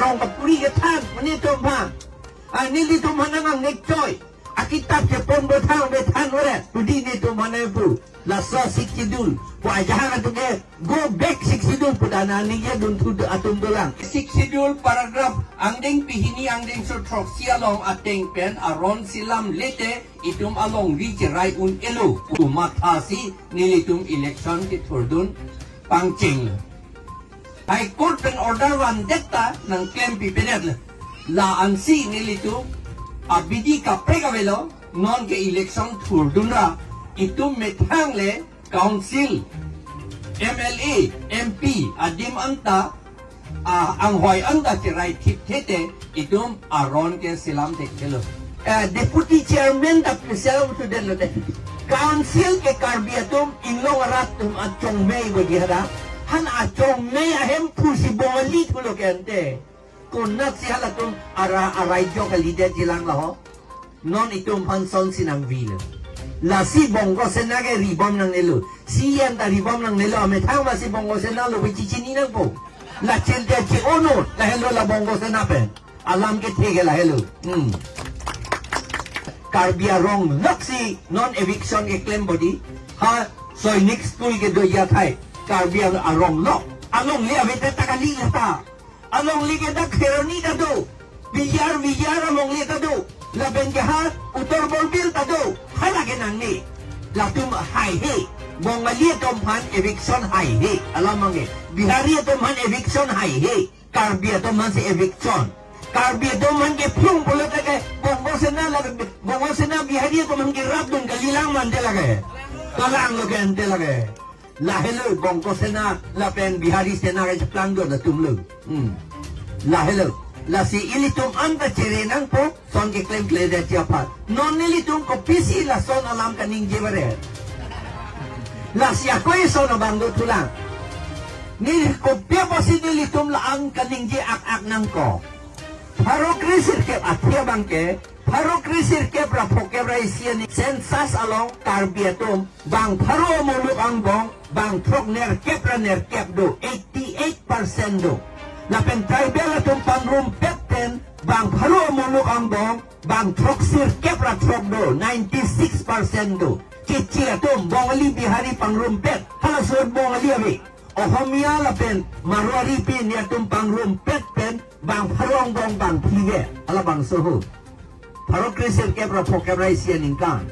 องกับปุริกท่านวันนี้ตัวมาอันนี้ลิตัวมันนั่งเน็กจอยอากิตับจะปนเบท่านวะเนี่ยปุรินี่ตัวมันนั่งปูลาซอสิกsidul wajah atau ke go back sik sidul pudana niya dun tu atum dolang sik sidul paragraph angding pihini angding so troksi along ateng pen aron silam lete itum along reach right un elo umathasi nilitum election ki thordun pangching High Court pen order one detta nang claim pipinet la ansi nilitum abidi ka pregavelo non ke election thordun ra itu methang le council MLA MP adim anta ang hoy anta tirai tip tete itum aron ke silam tekelo deputy chairman da presel to den de council ke karbiatum inlong ratum at chong mei bagihara han a chong mei ahem pusi boli tulo kente kunat si halatum arai jo ka leader jilang laho non itum panson sinang vile la si bongo sena ke ribom nang nelo si yan ta ribom nang nelo ame thang ma si bongo sena lo bi chichini nang po la chel de chi ono la hello la bongo sena pe alam ke thege la hello karbia wrong laksi non eviction ke claim body ha so next school ke do ya thai karbia wrong lock along li ave ta kali ta along li ke da kheroni ta do biyar along li ta do la bengahat utor bolbil ta do halage nang ni latum hai he bongalia tomhan eviction hai he alamange bihari tomhan eviction hai he karbia tomhan se eviction karbia tomhan ke phung bolata ke bongo sena bihari tomhan ke rap dun kalilang mande lage talang lo gente lage la hello bongo sena la pen bihari sena ke plan do da tumlu la hello la si ilitum anta cerenang po son ke claim kleda tiapat non ilitum ko pisi la son alam kaning jebare la si akoy son bangdo tulang ni ko pia pasi ilitum la ang kaning je ak nang ko paro krisir ke atia bangke paro krisir ke pra poke raisian sensas along karbiatum bang paro muluk ang bong bang trok ner kep do 88% do la pen tribal atum pangrum peten bang phalo muluk ang bong bang troksir kepra trok do 96% do chichi atum bongali bihari pangrum pet hala sod bongali abi ohomia la pen marwari pin ni atum pangrum pet pen bang pharong bong bang phige ala bang soho pharo krisir kepra phokepra isian ingkan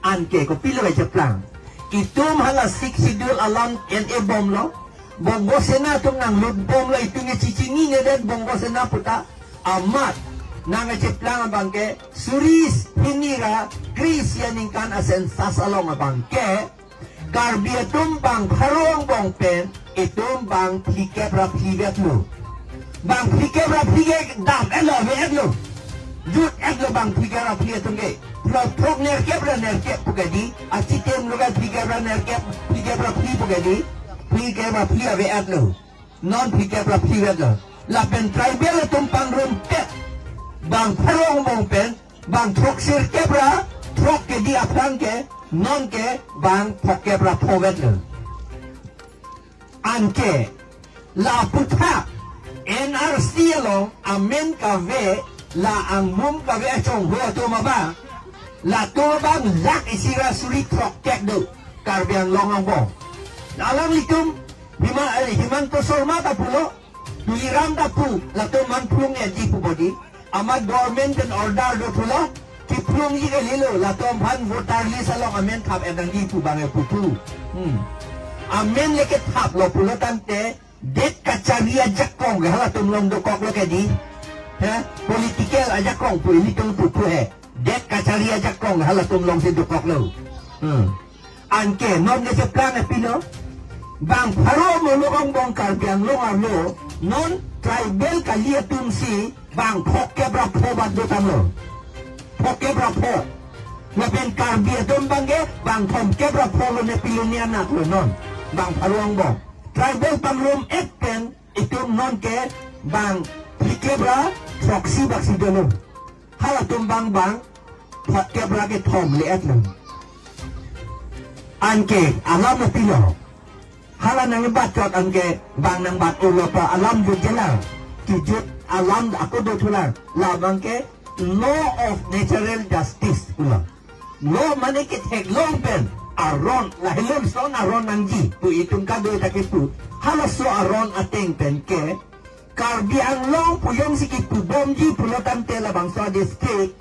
anke ko pilo ga japlang itum hala sik sidul alam en e bom lo bongo sena tung nang lutbom la itu nge cicini ne dan bongo sena puta amat nang ceplang bangke suris hinira kris yaningkan asen sas along bangke karbiatum bang pharong bong pen itum bang phike rap higet lu bang phike rap higet dam elo ve elo jut elo bang phike rap higet tungge pro prok ner kep pugadi acitem luga phike rap ner kep phike rap hi pugadi Pike ba pia ve atlo non pike ba pia atlo la pen tribal tumpang rumpet bang pharong bong pen bang troksir kebra trok ke di apang ke non ke bang poke bra povet lo anke la putra NRC along amen ka ve la ang mum ka ve chong ho to ma ba la to bang lak isira suri trok tek do karbiang long ang bong alam litum himan to sorma ta pulo duliram ta pu la to man plung ya ji pu body ama government and order do pulo ki plung ji ke lilo la to man voter list along amen thap edang ji pu bange pu tu amen leke thap lo pulo tante det kacharia jakong ga la tum long do kok lo ke di ha political aja kong pu ini tum pu he det kacharia jakong ga la tum long se do kok lo anke non ne se plan pino bang pharo mo lokong bong karbiang lo arlo non tribal kalia tumsi bang phokke bra pho bad do tamlo phokke bra pho na ben karbia dom bange bang thom ke bra pho lo ne pilunia na lo non bang pharo ang bong tribal pangrom epen itum non ke bang phike bra proxy baksi dolo hala tum bang phokke bra ke thom le atlo anke alam na pilo hala nang bacot anke bang nang bat ulo pa alam jud jelang kijut alam aku do tular labang ke law of natural justice pula law mana ke tek long pen aron lahilon son aron nangji tu itung kado takipu halas so aron ateng pen ke karbi ang long puyong sikit pu bomji pulotan tela bangsa district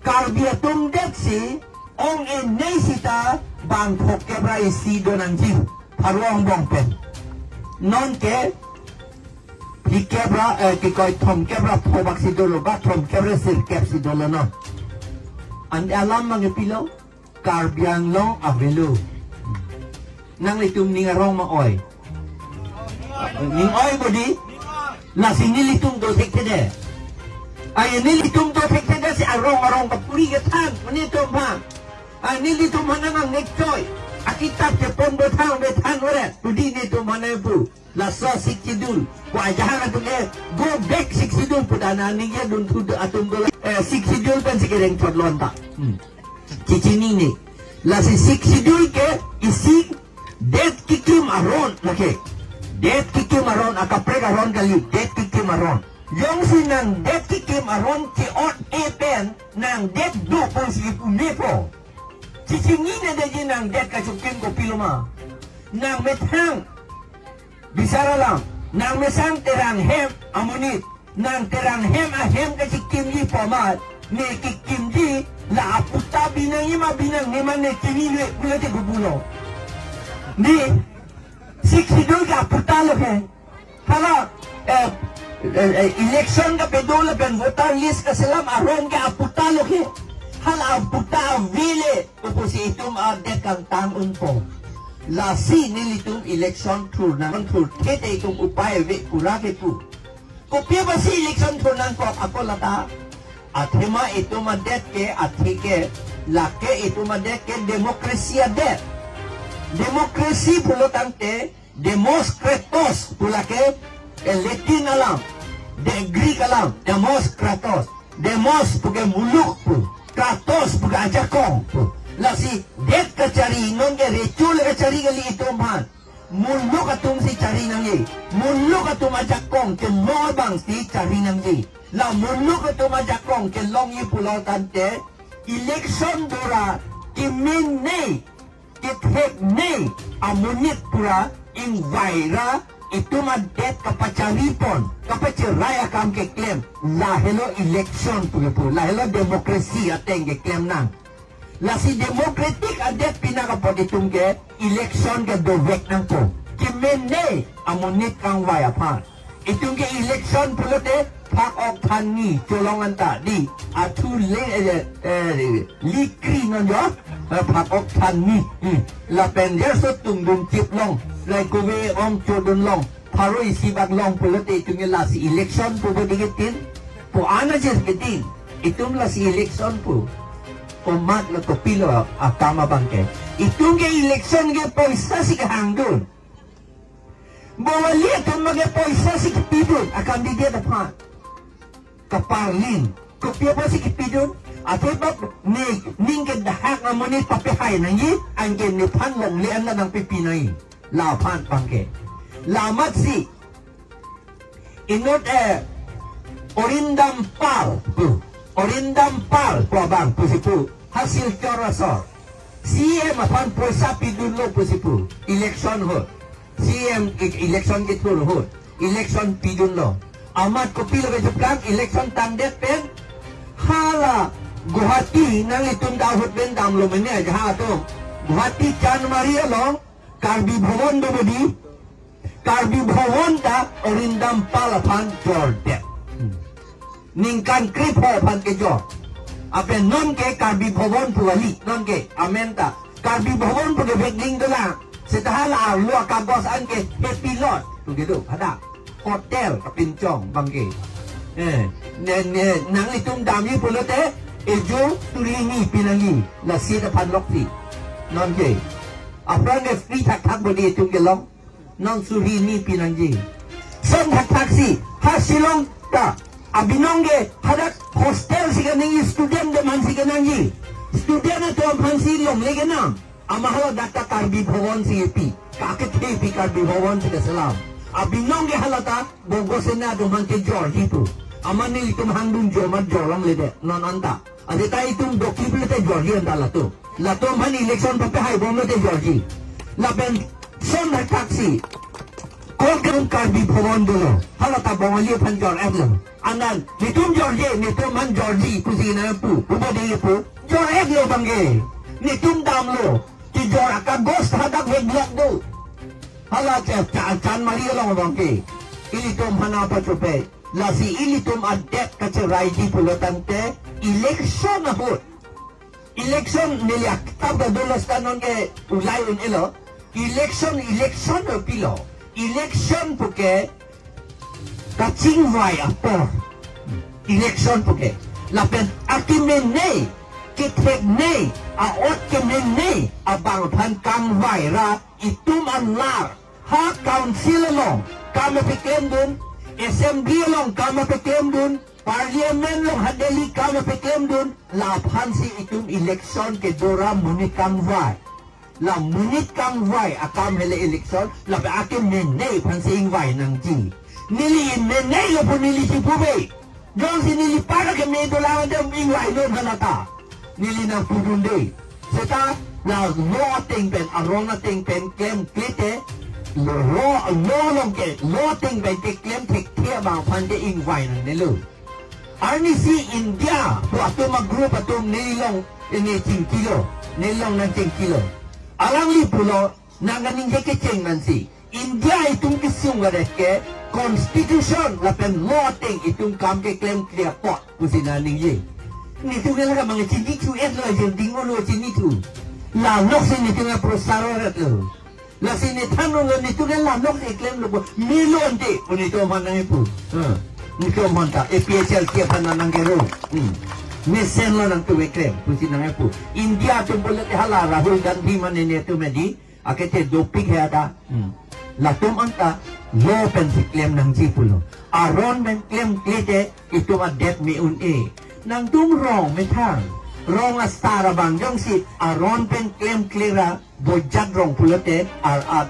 karbi atung det si ong enay sita bang kebra isi do nangji paruang bong pen non ke di kebra kikoy tom kebra pobak si dolo ba tom kebra sir keb si dolo no ande alam mga pilo karbiang long avelo nang litum ningarong maoy ning oy bodi la sinilitum do tekede ay nilitum do tekede si arong kapuri gatan manito ba ay nilitum manang nektoy akitab ke pon betang ore tudi nito manabu la so sikidul wa jahan tu go back sikidul pudana ninge dun tu atum do sikidul kan sikereng chodlon ta cicini ni la si sikidul ke isi det kikim aron lake det kikim aron akaprek aron kali det kikim aron yung sinang det kikim aron ki ot epen nang det do pon si punepo cicini na de nang det kacukin ko piloma nang methang bisara lang nang mesang terang hem amunit nang terang hem ahem kacikim ni pamat ne kikim di la aputa binang ima binang neman ne kinile kulate gubulo ni siksidul ka aputa lo ke hala election ka pedola pen voter list ka selam aron ka aputa lo ke hala aputa vile upusi itum adet kang tangun po lasi nilitum election tour nang tour tete itum upaya ve kurake tu kopya basi election tour nang ko ako lata athema itum adet ke athike lake itum adet ke demokrasi adet demokrasi pulotante demos kratos pulake Latin alam de Greek alam demos kratos demos puge muluk pu kratos puge ajakong pu lasi det kacari non ke recul kacari kali itu man muluk atum si cari nangi muluk atum ajakong ke morbang si cari nangi la muluk atum ajakong ke longi pulau tante election dora kimin nei kithek nei amunit pura ing vaira itu madet kapacaripon kapaciraya kam ke claim lahelo election puyo lahelo demokrasi ateng ke claim nang la si demokratik adet pinakapod itong ke election ke dovek nang po kimene amunit kang vaya pa itong ke election pulote pak ok tani colongan ta di atu likri non yo pak ok tani la pender so tungdung tip long lai kowe ong chodon long paroi sibag long pulote itong la si election po bodigitin po ana jes gedin itong la si election po umat na topilo akama bangke itong ke election ke poisa si kahangdun bawali itong mga poisa si kipidun akan didiya dapat kaparlin kopya pa si kipidun at iba ning ke dahak na monit papihay nangi ang genipan long lian na ng pipinay lapan bangke lamat si inot orindam probang pusipu hasil corosor CM apan poisa pidunlo pusipu election ho CM election kitul ho election pidunlo amat kopilo kejupkan election tandet pen hala Guwahati nang itong dahot ben damlo menya jaha to Guwahati Chan Maria long karbi bhawon dobodi karbi bhawon ta orindam palapan jorde ningkan kripo pan ke jo ape non ke karbi bhawon puwali non ke amenta karbi bhawon pu gebek ding dala setahala lu kabos an ke pilot tu gitu ada hotel kapincong bangke nang itung dami pulote ejo turini pinangi la sida panlokti non ke apran ke free tak bodi itung gelong non surini pinangi son taksi hasilong ta abinongge hadak hostel siganing student de man siganangi student to pansi lom legenam amahala dakta karbi bhawon si pi kaket pi karbi bhawon si salam Abinong ke halata bongo senado man ke George itu. Aman ni itum handun jomat jolam lede non anta. Adita itum doki lete George anda latu. Latu man election pape hai bom lete George. Lapen son taksi. Kol kan karbi phone dulu. Halata bongali pan George adlo. Anan nitum George nitum man George kusina pu. Ubadi pu. George adlo bangge. Nitum damlo. Ti George akan ghost hadak headlock do. Hala can Maria long bangke. Ilitum hanapa chupe. Lasi ilitum adet kacerai di pulotante. Election ahut. Election niliak tab dolos kanon ke ulay un ilo. Election pilo. Election puke kacing vai apor. Election puke. Lapen akimen nei. Kitek nei. Aot kemen nei. Abang pan kang vai ra. Itum anlar. Ha council long. Kama pikem dun. Assembly long. Kama pikem dun. Parliament long. Hadeli kama pikem dun. Laphan si itum election ke dora munit kang vai. La munit kang vai akam hele election. La akim nenay pan si ing vai nang ji. Nili nenay lo po nili si pube. Jong si nili para ke medo lang dem ing vai don halata. Nili nang pupunde. Seta la lo ting pen arong na ting pen kem klite. Lo long ke lo ting pen ke kem tek tia bang pan de ing vai nang nilu. Arni si India po atum mag-group atum nilong ini 10 kilo. Nilong ng 10 kilo. Alang li pulo nanganing keceng nansi. India itong kisung ke constitution lapen law ting itong kam ke claim clear pot pusinaning ye. Nito nga lang mga chinitu lo yung tingo lo chinitu. Lanok sin nito nga prosaro rat lo. La sinitano lo nito nga lanok si claim lo po milon di punito man nang ipu. Nito man ta EPHL kia pananang kero. Mesen lo nang tuwe krem pusin nang epu. India tumbulat hala Rahul Gandhi man ini tu medi akete dopik hada. Latum anta lo pen si klem nang jipulo. Aron men klem klete itu adet mi un e. Nang tum rong metang. Rong astara bang jong si aron pen klem klera bojat rong pulote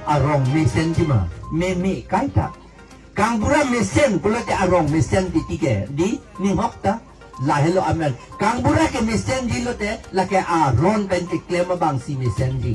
arong mesen jima. Meme kaita. Kang pura mesen pulote arong mesen titige di ni hokta. Lahelo amen. Kang bura ke mesen di lote la ke aron pen klema bang si mesen di.